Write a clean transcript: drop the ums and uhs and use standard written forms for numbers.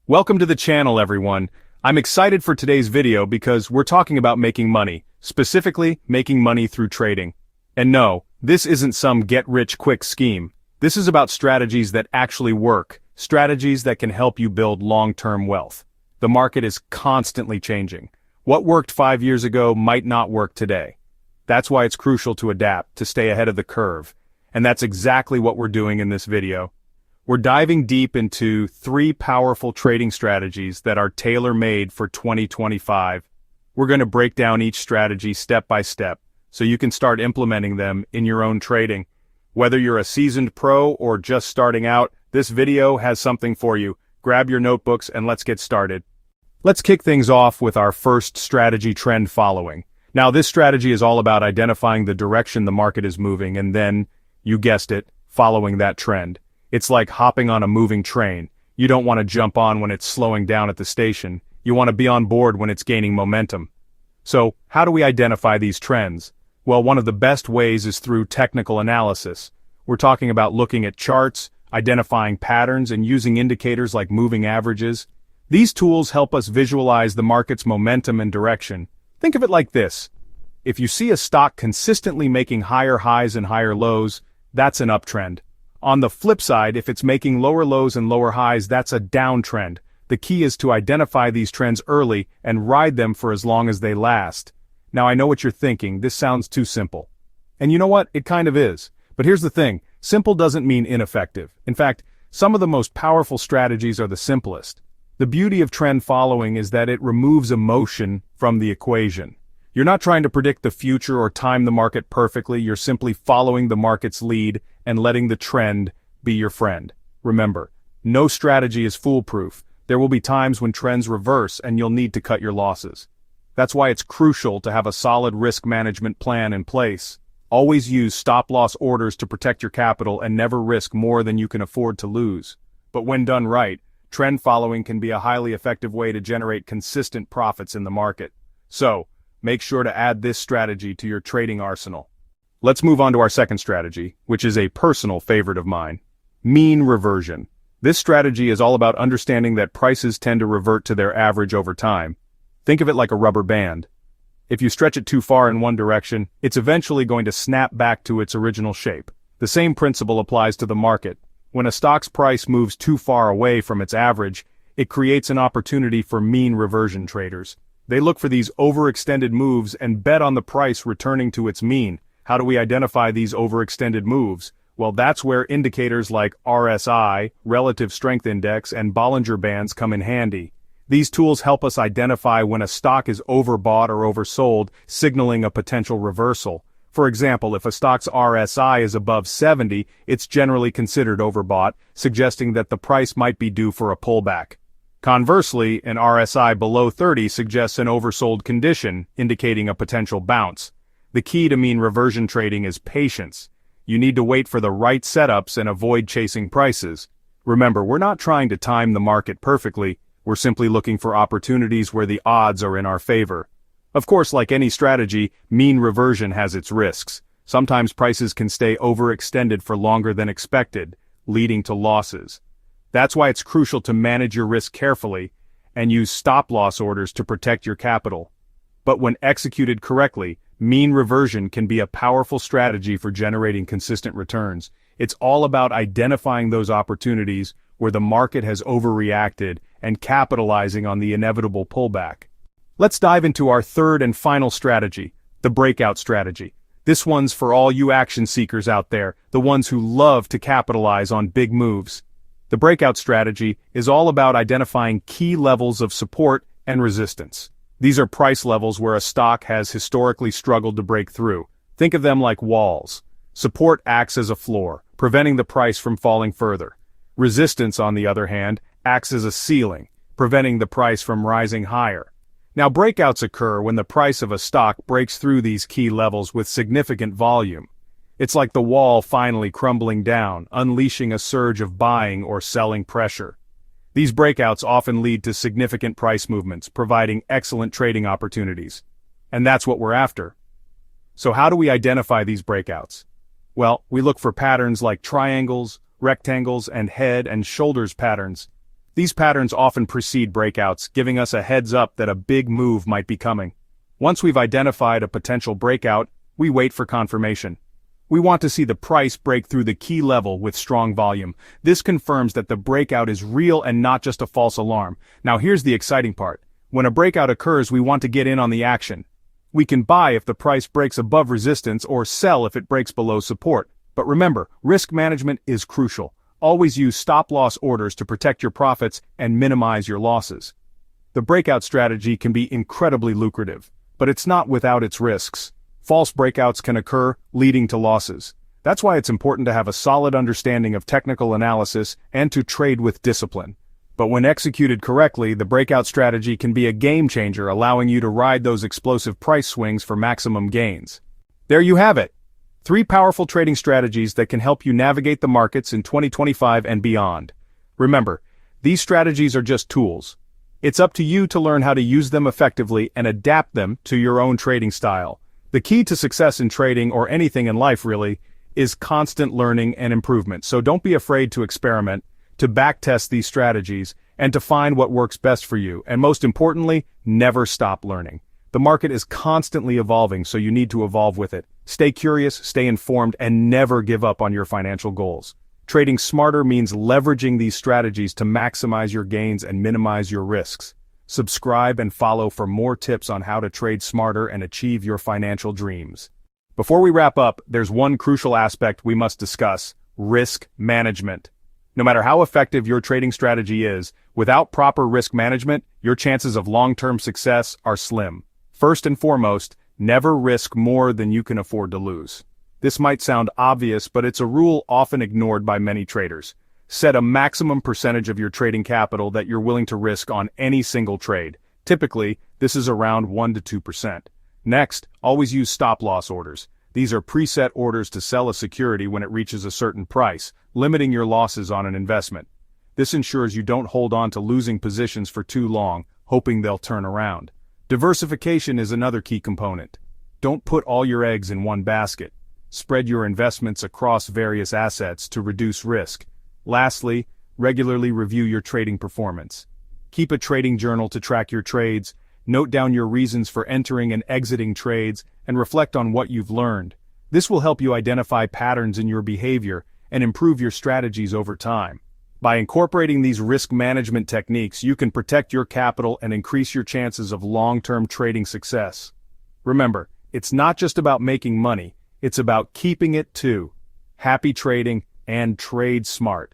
Welcome to the channel, everyone. I'm excited for today's video because we're talking about making money, specifically making money through trading. And no, this isn't some get-rich-quick scheme. This is about strategies that actually work, strategies that can help you build long-term wealth. The market is constantly changing. What worked 5 years ago might not work today. That's why it's crucial to adapt, to stay ahead of the curve. And that's exactly what we're doing in this video. We're diving deep into 3 powerful trading strategies that are tailor-made for 2025. We're going to break down each strategy step by step, so you can start implementing them in your own trading. Whether you're a seasoned pro or just starting out, this video has something for you. Grab your notebooks and let's get started. Let's kick things off with our first strategy, trend following. Now, this strategy is all about identifying the direction the market is moving and then, you guessed it, following that trend. It's like hopping on a moving train. You don't want to jump on when it's slowing down at the station. You want to be on board when it's gaining momentum. So, how do we identify these trends? Well, one of the best ways is through technical analysis. We're talking about looking at charts, identifying patterns, and using indicators like moving averages. These tools help us visualize the market's momentum and direction. Think of it like this. If you see a stock consistently making higher highs and higher lows, that's an uptrend. On the flip side, if it's making lower lows and lower highs, that's a downtrend. The key is to identify these trends early and ride them for as long as they last. Now, I know what you're thinking, this sounds too simple. And you know what? It kind of is. But here's the thing, simple doesn't mean ineffective. In fact, some of the most powerful strategies are the simplest. The beauty of trend following is that it removes emotion from the equation. You're not trying to predict the future or time the market perfectly, you're simply following the market's lead and letting the trend be your friend. Remember, no strategy is foolproof. There will be times when trends reverse and you'll need to cut your losses. That's why it's crucial to have a solid risk management plan in place. Always use stop-loss orders to protect your capital and never risk more than you can afford to lose. But when done right, trend following can be a highly effective way to generate consistent profits in the market. So, make sure to add this strategy to your trading arsenal. Let's move on to our second strategy, which is a personal favorite of mine. Mean reversion. This strategy is all about understanding that prices tend to revert to their average over time. Think of it like a rubber band. If you stretch it too far in one direction, it's eventually going to snap back to its original shape. The same principle applies to the market. When a stock's price moves too far away from its average, it creates an opportunity for mean reversion traders. They look for these overextended moves and bet on the price returning to its mean. How do we identify these overextended moves? Well, that's where indicators like RSI, Relative Strength Index, and Bollinger Bands come in handy. These tools help us identify when a stock is overbought or oversold, signaling a potential reversal. For example, if a stock's RSI is above 70, it's generally considered overbought, suggesting that the price might be due for a pullback. Conversely, an RSI below 30 suggests an oversold condition, indicating a potential bounce. The key to mean reversion trading is patience. You need to wait for the right setups and avoid chasing prices. Remember, we're not trying to time the market perfectly, we're simply looking for opportunities where the odds are in our favor. Of course, like any strategy, mean reversion has its risks. Sometimes prices can stay overextended for longer than expected, leading to losses. That's why it's crucial to manage your risk carefully and use stop-loss orders to protect your capital. But when executed correctly, mean reversion can be a powerful strategy for generating consistent returns. It's all about identifying those opportunities where the market has overreacted and capitalizing on the inevitable pullback. Let's dive into our third and final strategy, the breakout strategy. This one's for all you action seekers out there, the ones who love to capitalize on big moves. The breakout strategy is all about identifying key levels of support and resistance. These are price levels where a stock has historically struggled to break through. Think of them like walls. Support acts as a floor, preventing the price from falling further. Resistance, on the other hand, acts as a ceiling, preventing the price from rising higher. Now, breakouts occur when the price of a stock breaks through these key levels with significant volume. It's like the wall finally crumbling down, unleashing a surge of buying or selling pressure. These breakouts often lead to significant price movements, providing excellent trading opportunities. And that's what we're after. So how do we identify these breakouts? Well, we look for patterns like triangles, rectangles, and head and shoulders patterns. These patterns often precede breakouts, giving us a heads up that a big move might be coming. Once we've identified a potential breakout, we wait for confirmation. We want to see the price break through the key level with strong volume. This confirms that the breakout is real and not just a false alarm. Now here's the exciting part. When a breakout occurs, we want to get in on the action. We can buy if the price breaks above resistance or sell if it breaks below support. But remember, risk management is crucial. Always use stop-loss orders to protect your profits and minimize your losses. The breakout strategy can be incredibly lucrative, but it's not without its risks. False breakouts can occur, leading to losses. That's why it's important to have a solid understanding of technical analysis and to trade with discipline. But when executed correctly, the breakout strategy can be a game changer, allowing you to ride those explosive price swings for maximum gains. There you have it. 3 powerful trading strategies that can help you navigate the markets in 2025 and beyond. Remember, these strategies are just tools. It's up to you to learn how to use them effectively and adapt them to your own trading style. The key to success in trading, or anything in life really, is constant learning and improvement. So don't be afraid to experiment, to backtest these strategies, and to find what works best for you. And most importantly, never stop learning. The market is constantly evolving, so you need to evolve with it. Stay curious, stay informed, and never give up on your financial goals. Trading smarter means leveraging these strategies to maximize your gains and minimize your risks. Subscribe and follow for more tips on how to trade smarter and achieve your financial dreams. Before we wrap up, there's one crucial aspect we must discuss: risk management. No matter how effective your trading strategy is, without proper risk management, your chances of long-term success are slim. First and foremost, never risk more than you can afford to lose. This might sound obvious, but it's a rule often ignored by many traders. Set a maximum percentage of your trading capital that you're willing to risk on any single trade. Typically, this is around 1 to 2%. Next, always use stop-loss orders. These are preset orders to sell a security when it reaches a certain price, limiting your losses on an investment. This ensures you don't hold on to losing positions for too long, hoping they'll turn around. Diversification is another key component. Don't put all your eggs in one basket. Spread your investments across various assets to reduce risk. Lastly, regularly review your trading performance. Keep a trading journal to track your trades, note down your reasons for entering and exiting trades, and reflect on what you've learned. This will help you identify patterns in your behavior and improve your strategies over time. By incorporating these risk management techniques, you can protect your capital and increase your chances of long-term trading success. Remember, it's not just about making money, it's about keeping it too. Happy trading and trade smart.